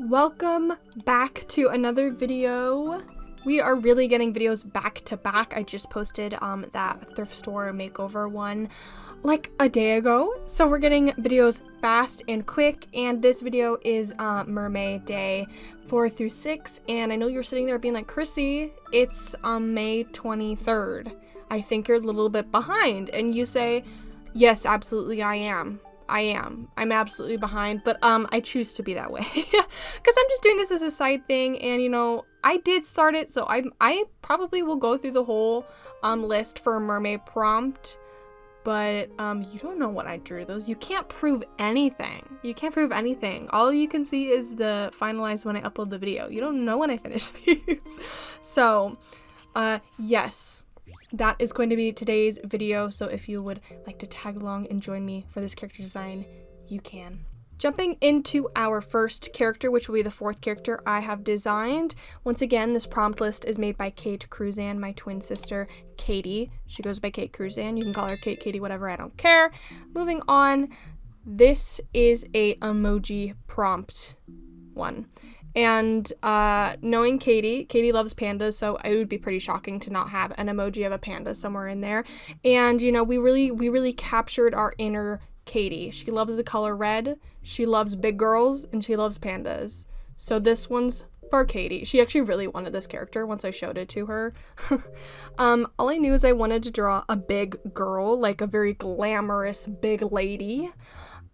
Welcome back to another video. We are really getting videos back to back. I just posted that thrift store makeover one like a day ago. So we're getting videos fast and quick, and this video is Mermay day 4 through 6. And I know you're sitting there being like, Chrissy, it's May 23rd. I think you're a little bit behind. And you say, yes, absolutely I am. I'm absolutely behind, but I choose to be that way because I'm just doing this as a side thing, and you know, I did start it, so I probably will go through the whole list for a Mermay prompt, but you don't know what I drew. Those, you can't prove anything. You can't prove anything. All you can see is the finalized when I upload the video. You don't know when I finish these. So yes, that is going to be today's video, so if you would like to tag along and join me for this character design, you can. Jumping into our first character, which will be the fourth character I have designed. Once again, this prompt list is made by Kate Cruzan, my twin sister, Katie. She goes by Kate Cruzan. You can call her Kate, Katie, whatever, I don't care. Moving on, this is a emoji prompt one. And knowing Katie loves pandas, so it would be pretty shocking to not have an emoji of a panda somewhere in there. And you know, we really captured our inner Katie. She loves the color red, she loves big girls, and she loves pandas. So this one's for Katie. She actually really wanted this character once I showed it to her. All I knew is I wanted to draw a big girl, like a very glamorous big lady.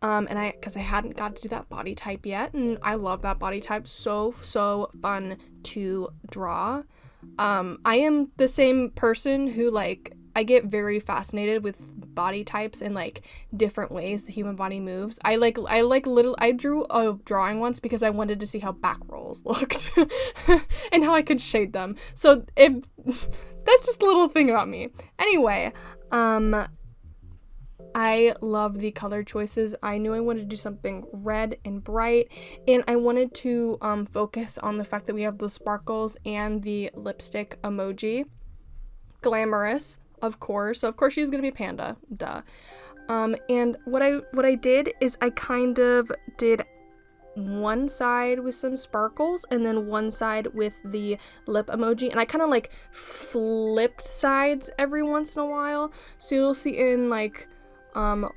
Because I hadn't got to do that body type yet, and I love that body type. So fun to draw. I am the same person who, like, I get very fascinated with body types and like different ways the human body moves. I drew a drawing once because I wanted to see how back rolls looked and how I could shade them. So that's just a little thing about me. Anyway, I love the color choices. I knew I wanted to do something red and bright, and I wanted to focus on the fact that we have the sparkles and the lipstick emoji. Glamorous, of course. So of course she's gonna be panda, duh. And what I did is I kind of did one side with some sparkles and then one side with the lip emoji, and I kind of like flipped sides every once in a while. So you'll see in like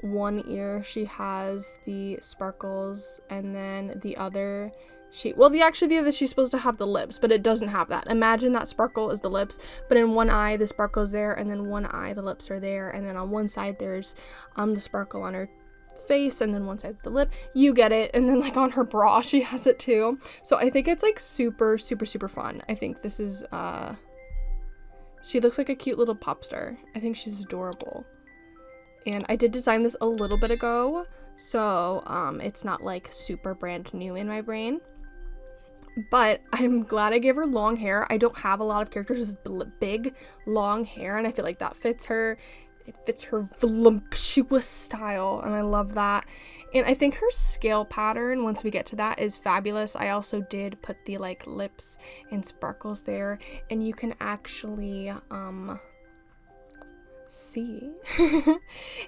one ear she has the sparkles, and then the other the other she's supposed to have the lips, but it doesn't have that. Imagine that sparkle is the lips, but in one eye the sparkle's there, and then one eye the lips are there, and then on one side there's the sparkle on her face, and then one side's the lip. You get it. And then like on her bra she has it too. So I think it's like super fun. I think this is she looks like a cute little pop star. I think she's adorable. And I did design this a little bit ago, so it's not like super brand new in my brain. But I'm glad I gave her long hair. I don't have a lot of characters with big, long hair, and I feel like that fits her. It fits her voluptuous style, and I love that. And I think her scale pattern, once we get to that, is fabulous. I also did put the like lips and sparkles there, and you can actually see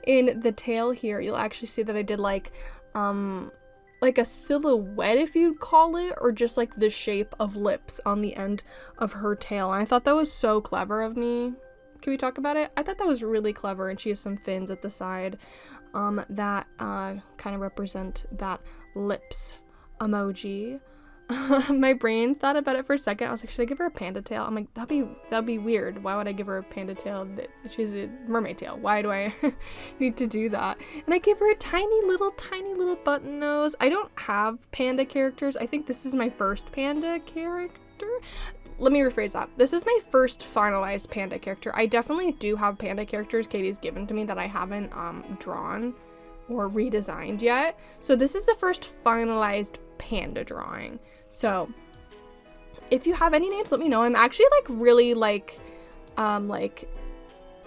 in the tail here, you'll actually see that I did like a silhouette, if you'd call it, or just like the shape of lips on the end of her tail, and I thought that was so clever of me. Can we talk about it? I thought that was really clever, and she has some fins at the side that kind of represent that lips emoji. My brain thought about it for a second. I was like, should I give her a panda tail? I'm like, that'd be weird. Why would I give her a panda tail? She's a mermaid tail. Why do I need to do that? And I gave her a tiny little button nose. I don't have panda characters. I think this is my first panda character. Let me rephrase that. This is my first finalized panda character. I definitely do have panda characters Katie's given to me that I haven't drawn or redesigned yet. So this is the first finalized panda drawing. So if you have any names, let me know. I'm actually like really like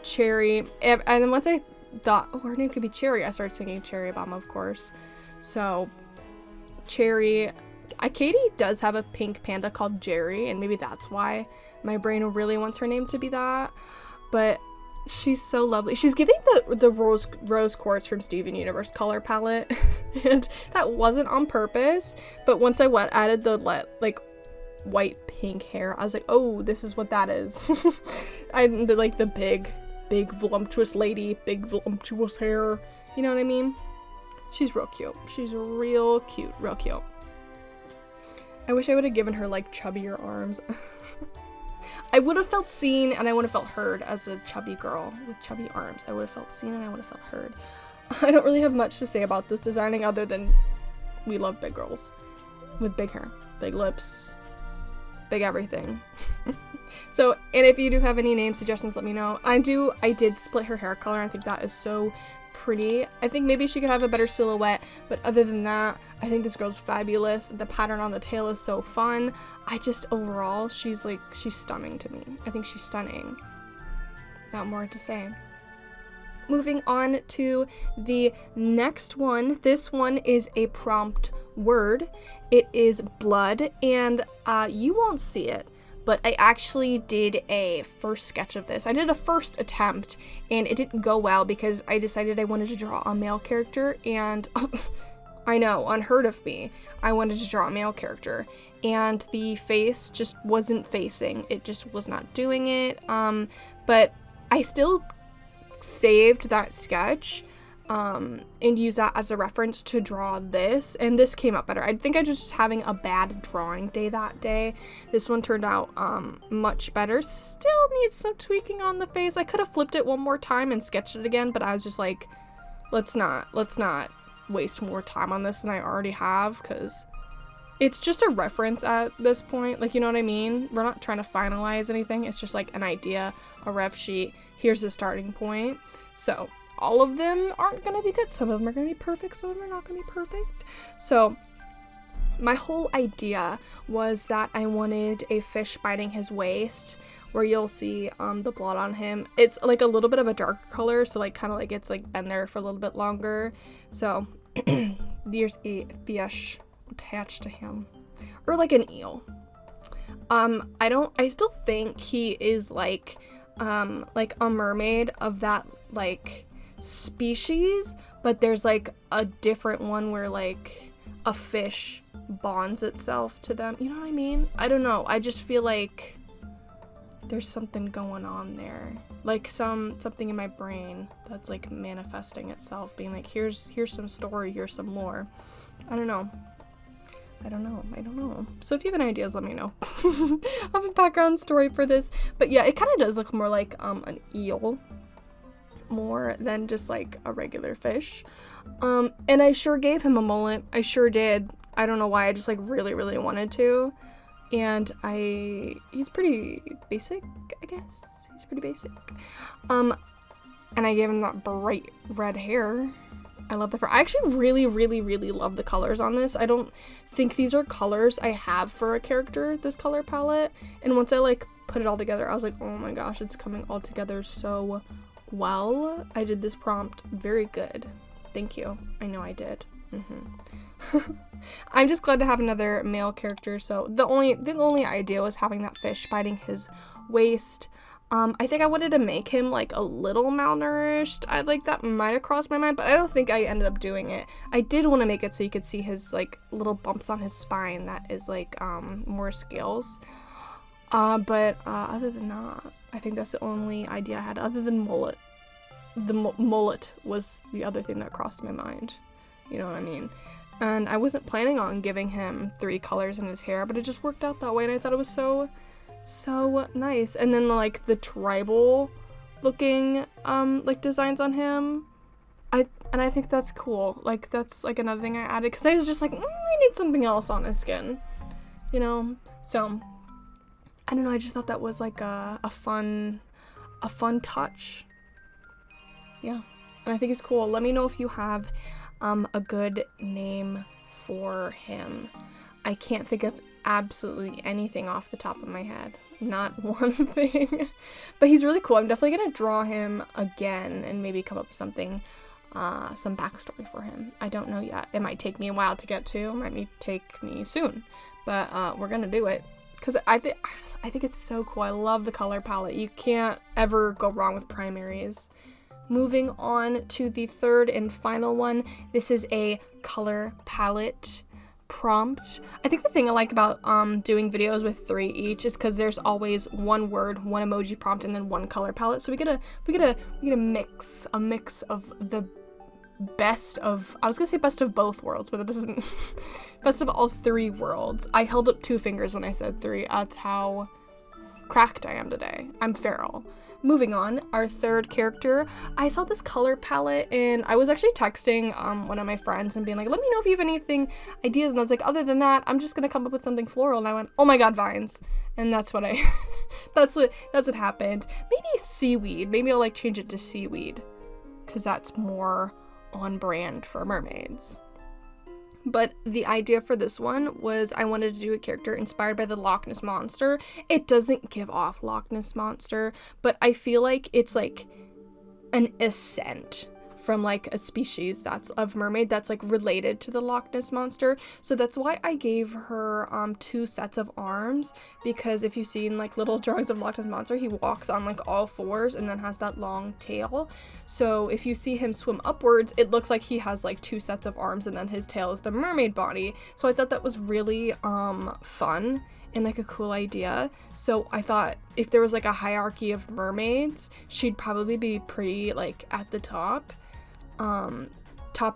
Cherry, and then once I thought, oh, her name could be Cherry, I started singing Cherry Bomb, of course. So Cherry, Katie does have a pink panda called Jerry, and maybe that's why my brain really wants her name to be that. But She's so lovely. She's giving the rose quartz from Steven Universe color palette, and that wasn't on purpose, but once I added the like white pink hair, I was like, oh, this is what that is. Like the big voluptuous lady, big voluptuous hair, you know what I mean? She's real cute. She's real cute, real cute. I wish I would have given her like chubbier arms. I would have felt seen and I would have felt heard as a chubby girl with chubby arms. I would have felt seen and I would have felt heard. I don't really have much to say about this designing other than we love big girls with big hair, big lips, big everything. So, and if you do have any name suggestions, let me know. I did split her hair color. I think that is so pretty. I think maybe she could have a better silhouette, but other than that, I think this girl's fabulous. The pattern on the tail is so fun. I just, overall, she's stunning to me. I think she's stunning. Not more to say. Moving on to the next one. This one is a prompt word. It is blood, and you won't see it, but I actually did a first sketch of this. I did a first attempt, and it didn't go well because I decided I wanted to draw a male character, and I know, unheard of me. I wanted to draw a male character, and the face just wasn't facing. It just was not doing it, but I still saved that sketch and use that as a reference to draw this, and this came out better. I think I was just having a bad drawing day that day. This one turned out much better. Still needs some tweaking on the face. I could have flipped it one more time and sketched it again, but I was just like, let's not waste more time on this than I already have, because it's just a reference at this point, like, you know what I mean? We're not trying to finalize anything. It's just like an idea, a ref sheet. Here's the starting point. So all of them aren't gonna be good. Some of them are gonna be perfect, some of them are not gonna be perfect. So my whole idea was that I wanted a fish biting his waist, where you'll see the blood on him. It's like a little bit of a darker color, so like kind of like it's like been there for a little bit longer. So there's a fish attached to him, or like an eel. I still think he is like a mermaid of that like species, but there's like a different one where like a fish bonds itself to them, you know what I mean? I don't know, I just feel like there's something going on there, like something in my brain that's like manifesting itself, being like, here's some story, here's some lore. I don't know. So if you have any ideas, let me know. I have a background story for this, but yeah, it kind of does look more like an eel more than just like a regular fish. And I sure gave him a mullet. I sure did. I don't know why, I just like really wanted to. And he's pretty basic, I guess. He's pretty basic. And I gave him that bright red hair. I love the fur. I actually really love the colors on this. I don't think these are colors I have for a character, this color palette. And once I like put it all together, I was like, oh my gosh, it's coming all together so well. I did this prompt very good. Thank you. I know I did. I'm just glad to have another male character. So the only idea was having that fish biting his waist. I think I wanted to make him like a little malnourished. That might have crossed my mind, but I don't think I ended up doing it. I did want to make it so you could see his like little bumps on his spine. That is like more scales. But other than that, I think that's the only idea I had, other than mullet. The mullet was the other thing that crossed my mind. You know what I mean? And I wasn't planning on giving him 3 colors in his hair, but it just worked out that way, and I thought it was so nice. And then like the tribal looking like designs on him, I think that's cool. Like that's like another thing I added, because I was just like, I need something else on his skin, you know? So I don't know, I just thought that was like a fun touch. Yeah, and I think it's cool. Let me know if you have a good name for him. I can't think of absolutely anything off the top of my head. Not one thing. But he's really cool. I'm definitely going to draw him again and maybe come up with something, some backstory for him. I don't know yet. It might take me a while to get to. It might take me soon. But we're going to do it. because I think it's so cool. I love the color palette. You can't ever go wrong with primaries. Moving on to the third and final one. This is a color palette prompt. I think the thing I like about doing videos with 3 each is because there's always one word, one emoji prompt, and then one color palette. So we get a mix of the best of, I was gonna say best of both worlds, but that doesn't best of all 3 worlds. I held up 2 fingers when I said 3. That's how cracked I am today. I'm feral. Moving on, our third character. I saw this color palette and I was actually texting one of my friends and being like, let me know if you have anything ideas. And I was like, other than that, I'm just gonna come up with something floral. And I went, oh my god, vines. And that's what I that's what happened. Maybe seaweed. Maybe I'll like change it to seaweed, because that's more on brand for mermaids. But the idea for this one was I wanted to do a character inspired by the Loch Ness Monster. It doesn't give off Loch Ness Monster, but I feel like it's like an ascent from like a species that's of mermaid that's like related to the Loch Ness Monster. So that's why I gave her 2 sets of arms, because if you've seen like little drawings of Loch Ness Monster, he walks on like all 4s and then has that long tail. So if you see him swim upwards, it looks like he has like 2 sets of arms and then his tail is the mermaid body. So I thought that was really fun and like a cool idea. So I thought if there was like a hierarchy of mermaids, she'd probably be pretty like at the top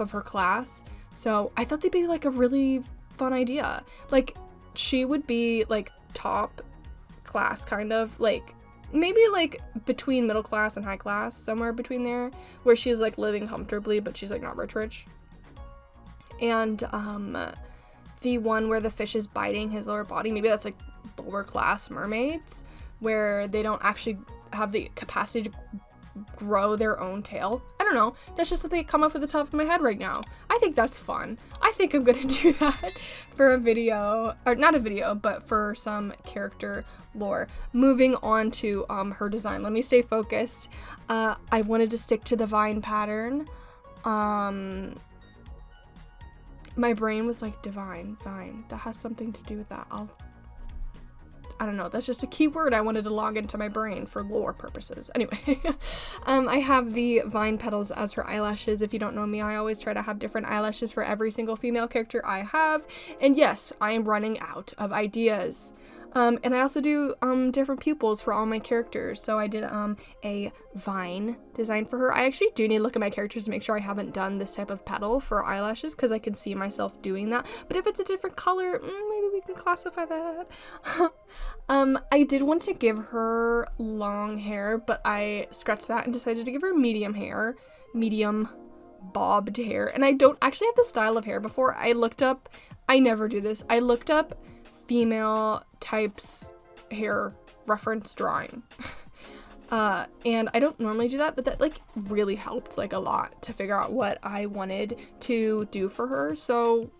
of her class. So I thought they'd be like a really fun idea. Like she would be like top class, kind of like maybe like between middle class and high class, somewhere between there, where she's like living comfortably but she's like not rich. And the one where the fish is biting his lower body, maybe that's like lower class mermaids, where they don't actually have the capacity to grow their own tail. I don't know, that's just something that come off at the top of my head right now. I think that's fun. I think I'm gonna do that for a video, or not a video, but for some character lore. Moving on to her design. Let me stay focused. I wanted to stick to the vine pattern. My brain was like divine, vine. That has something to do with that. I don't know, that's just a keyword I wanted to log into my brain for lore purposes. Anyway, I have the vine petals as her eyelashes. If you don't know me, I always try to have different eyelashes for every single female character I have. And yes, I am running out of ideas. And I also do different pupils for all my characters. So I did a vine design for her. I actually do need to look at my characters to make sure I haven't done this type of petal for eyelashes, because I can see myself doing that. But if it's a different color, maybe we can classify that. I did want to give her long hair, but I scratched that and decided to give her medium hair, medium bobbed hair. And I don't actually have this style of hair before. I never do this. I looked up female types hair reference drawing. And I don't normally do that, but that like really helped like a lot to figure out what I wanted to do for her. So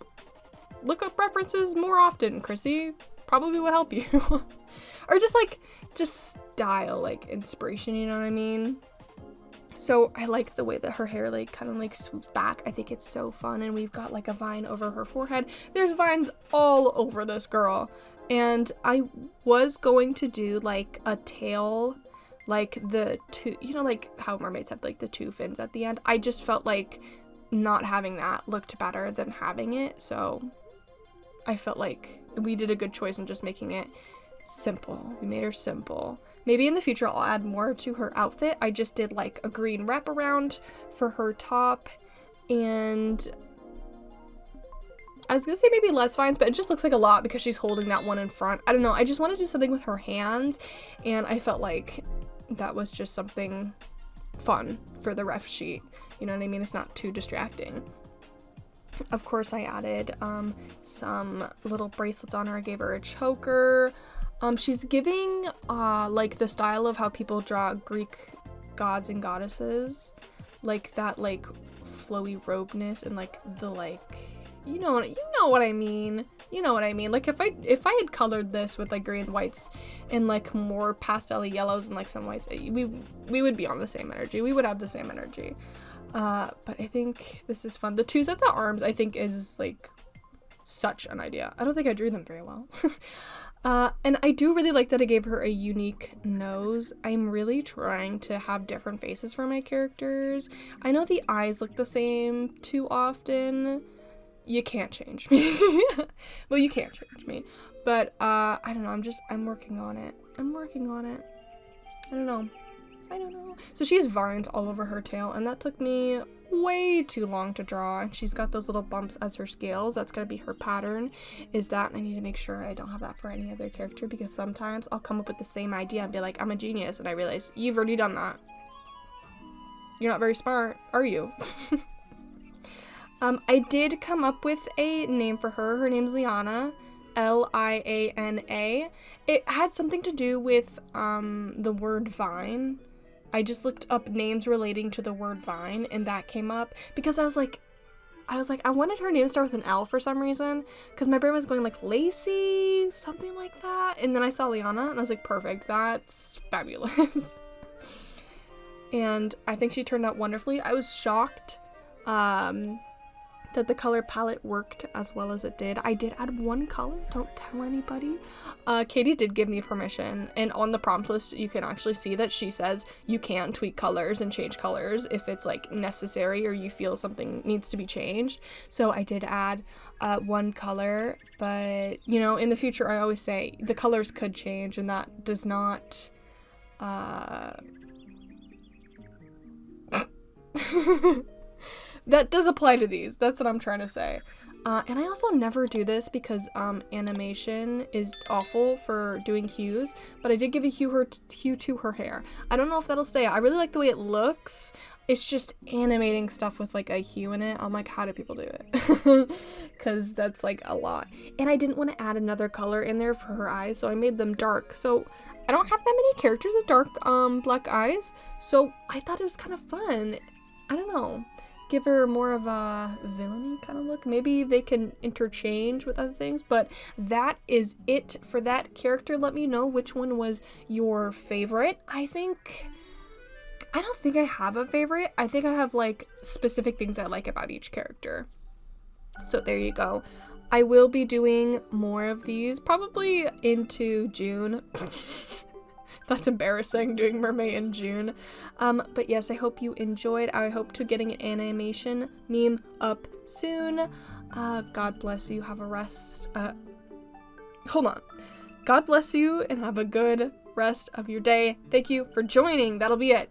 look up references more often, Chrissy. Probably would help you. Or just style, like inspiration, you know what I mean? So I like the way that her hair like kind of like swoops back. I think it's so fun. And we've got like a vine over her forehead. There's vines all over this girl. And I was going to do like a tail, like the 2, you know, like how mermaids have like the 2 fins at the end. I just felt like not having that looked better than having it. So I felt like we did a good choice in just making it simple. We made her simple. Maybe in the future I'll add more to her outfit. I just did like a green wraparound for her top, and I was gonna say maybe less vines, but it just looks like a lot because she's holding that one in front. I don't know, I just want to do something with her hands, and I felt like that was just something fun for the ref sheet. You know what I mean? It's not too distracting. Of course, I added some little bracelets on her. I gave her a choker. She's giving like the style of how people draw Greek gods and goddesses, like that like flowy robeness and like the like, you know what I mean. Like if I had colored this with like gray and whites and like more pastel yellows and like some whites, we would be on the same energy. We would have the same energy. But I think this is fun. The 2 sets of arms I think is like such an idea. I don't think I drew them very well. And I do really like that I gave her a unique nose. I'm really trying to have different faces for my characters. I know the eyes look the same too often. You can't change me. Well, you can't change me. But, I don't know. I'm working on it. I don't know. So she has vines all over her tail, and that took me way too long to draw. And she's got those little bumps as her scales. That's gonna be her pattern, is that. And I need to make sure I don't have that for any other character, because sometimes I'll come up with the same idea and be like, I'm a genius, and I realize you've already done that. You're not very smart, are you? I did come up with a name for her. Her name's Liana. Liana. It had something to do with the word vine. I just looked up names relating to the word vine, and that came up because I was like, I wanted her name to start with an L for some reason, because my brain was going like Lacey, something like that, and then I saw Liana, and I was like, perfect, that's fabulous. And I think she turned out wonderfully. I was shocked that the color palette worked as well as it did. I did add one color, don't tell anybody. Katie did give me permission, and on the prompt list you can actually see that she says you can tweak colors and change colors if it's like necessary or you feel something needs to be changed. So I did add one color, but you know, in the future I always say the colors could change, and that does not that does apply to these. That's what I'm trying to say. And I also never do this because animation is awful for doing hues, but I did give a hue to her hair. I don't know if that'll stay. I really like the way it looks. It's just animating stuff with like a hue in it. I'm like, how do people do it? Because that's like a lot. And I didn't want to add another color in there for her eyes, so I made them dark. So I don't have that many characters with dark black eyes, so I thought it was kind of fun. I don't know. Give her more of a villainy kind of look. Maybe they can interchange with other things, but that is it for that character. Let me know which one was your favorite. I don't think I have a favorite. I think I have like specific things I like about each character. So there you go. I will be doing more of these probably into June. That's embarrassing, doing Mermay in June. But yes, I hope you enjoyed. I hope to getting an animation meme up soon. God bless you. Have a rest. Hold on. God bless you and have a good rest of your day. Thank you for joining. That'll be it.